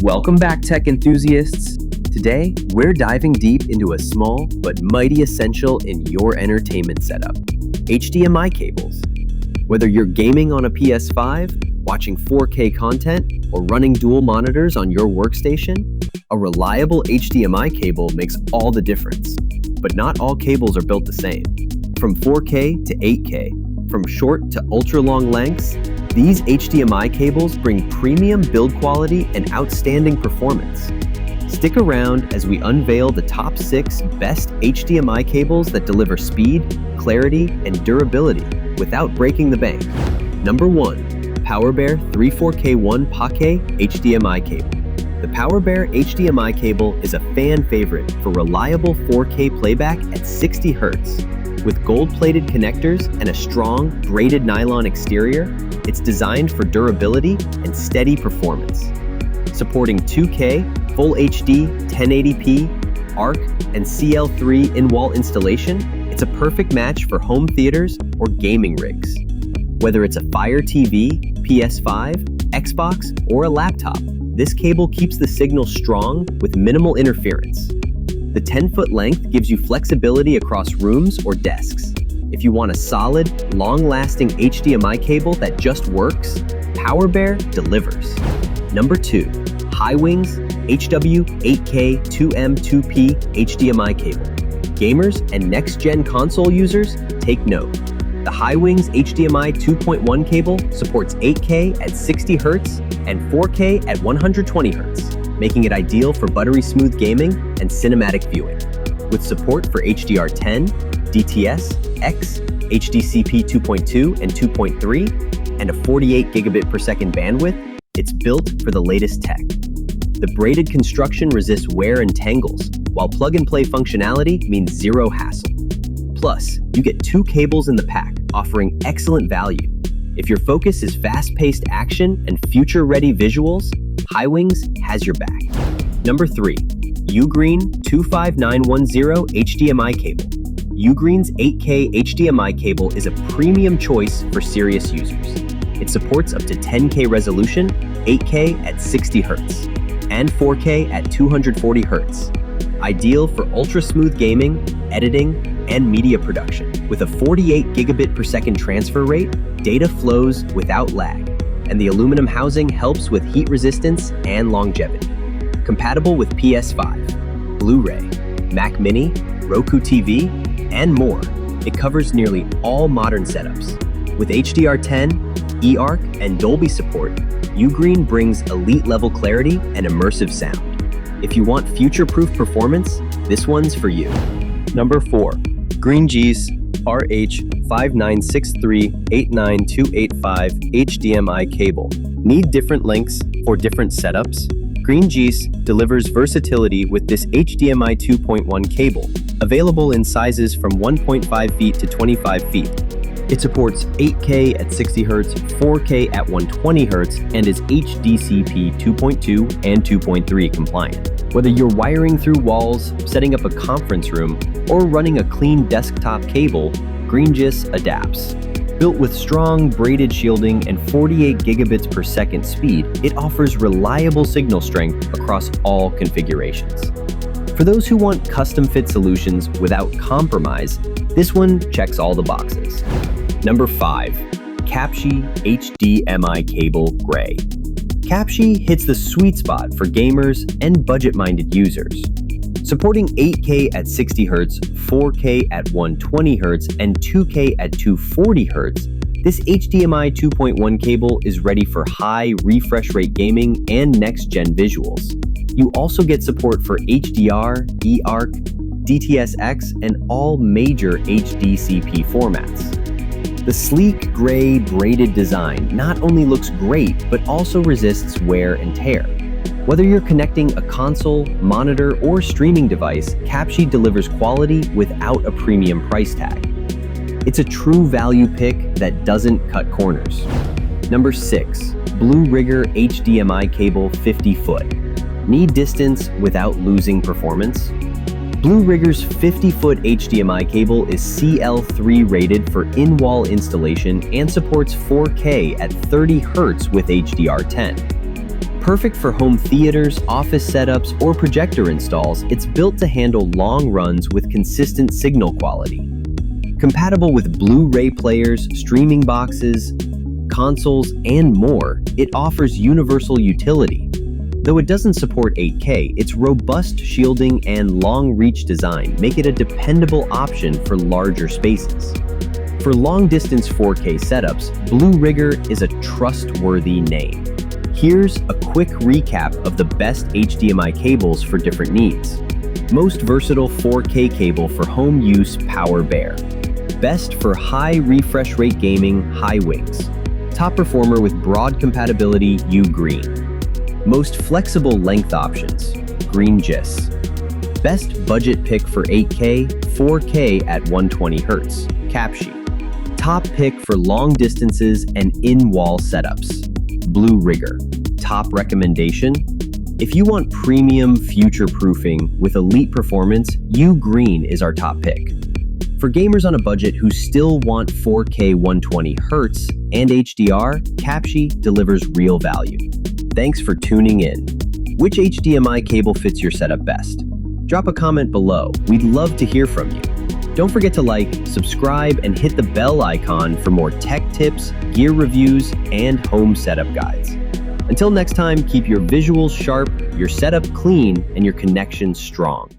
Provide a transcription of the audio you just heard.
Welcome back, tech enthusiasts. Today, we're diving deep into a small but mighty essential in your entertainment setup, HDMI cables. Whether you're gaming on a PS5, watching 4K content, or running dual monitors on your workstation, a reliable HDMI cable makes all the difference. But not all cables are built the same. From 4K to 8K, from short to ultra-long lengths, these HDMI cables bring premium build quality and outstanding performance. Stick around as we unveil the top 6 best HDMI cables that deliver speed, clarity, and durability without breaking the bank. Number 1. PowerBear 34K1 paquet HDMI cable. The PowerBear HDMI cable is a fan favorite for reliable 4K playback at 60 Hz. With gold-plated connectors and a strong, braided nylon exterior, it's designed for durability and steady performance. Supporting 2K, Full HD, 1080p, ARC, and CL3 in-wall installation, it's a perfect match for home theaters or gaming rigs. Whether it's a Fire TV, PS5, Xbox, or a laptop, this cable keeps the signal strong with minimal interference. The 10-foot length gives you flexibility across rooms or desks. If you want a solid, long-lasting HDMI cable that just works, PowerBear delivers. Number 2. Highwings HW8K 2M2P HDMI cable. Gamers and next-gen console users, take note. The Highwings HDMI 2.1 cable supports 8K at 60 Hz and 4K at 120 Hz, making it ideal for buttery smooth gaming and cinematic viewing. With support for HDR10, DTS, X, HDCP 2.2 and 2.3, and a 48 gigabit per second bandwidth, it's built for the latest tech. The braided construction resists wear and tangles, while plug-and-play functionality means zero hassle. Plus, you get 2 cables in the pack, offering excellent value. If your focus is fast-paced action and future-ready visuals, Highwings has your back. Number 3. UGREEN 25910 HDMI cable. UGREEN's 8K HDMI cable is a premium choice for serious users. It supports up to 10K resolution, 8K at 60 Hz, and 4K at 240 Hz. Ideal for ultra-smooth gaming, editing, and media production. With a 48 gigabit per second transfer rate, data flows without lag, and the aluminum housing helps with heat resistance and longevity. Compatible with PS5, Blu-ray, Mac Mini, Roku TV, and more, it covers nearly all modern setups. With HDR10, eARC, and Dolby support, UGREEN brings elite-level clarity and immersive sound. If you want future-proof performance, this one's for you. Number 4. Green Jiss RH596389285 HDMI cable. Need different lengths for different setups? Green Jiss delivers versatility with this HDMI 2.1 cable, available in sizes from 1.5 feet to 25 feet. It supports 8K at 60 Hz, 4K at 120 Hz, and is HDCP 2.2 and 2.3 compliant. Whether you're wiring through walls, setting up a conference room, or running a clean desktop cable, Green Jiss adapts. Built with strong braided shielding and 48 gigabits per second speed, it offers reliable signal strength across all configurations. For those who want custom-fit solutions without compromise, this one checks all the boxes. Number 5. Capshi HDMI Cable Gray. Capshi hits the sweet spot for gamers and budget-minded users. Supporting 8K at 60 Hz, 4K at 120 Hz, and 2K at 240 Hz, this HDMI 2.1 cable is ready for high refresh rate gaming and next-gen visuals. You also get support for HDR, eARC, DTS-X, and all major HDCP formats. The sleek, gray, braided design not only looks great, but also resists wear and tear. Whether you're connecting a console, monitor, or streaming device, Capshi delivers quality without a premium price tag. It's a true value pick that doesn't cut corners. Number 6. BlueRigger HDMI cable 50-foot. Need distance without losing performance? BlueRigger's 50-foot HDMI cable is CL3 rated for in-wall installation and supports 4K at 30 Hz with HDR10. Perfect for home theaters, office setups, or projector installs, it's built to handle long runs with consistent signal quality. Compatible with Blu-ray players, streaming boxes, consoles, and more, it offers universal utility. Though it doesn't support 8K, its robust shielding and long-reach design make it a dependable option for larger spaces. For long-distance 4K setups, BlueRigger is a trustworthy name. Here's a quick recap of the best HDMI cables for different needs. Most versatile 4K cable for home use, PowerBear. Best for high refresh rate gaming, Highwings. Top performer with broad compatibility, UGREEN. Most flexible length options, green Jiss. Best budget pick for 8K, 4K at 120Hz, Capshi. Top pick for long distances and in-wall setups, BlueRigger. Top recommendation? If you want premium future-proofing with elite performance, UGREEN is our top pick. For gamers on a budget who still want 4K 120Hz and HDR, Capshi delivers real value. Thanks for tuning in. Which HDMI cable fits your setup best? Drop a comment below. We'd love to hear from you. Don't forget to like, subscribe, and hit the bell icon for more tech tips, gear reviews, and home setup guides. Until next time, keep your visuals sharp, your setup clean, and your connection strong.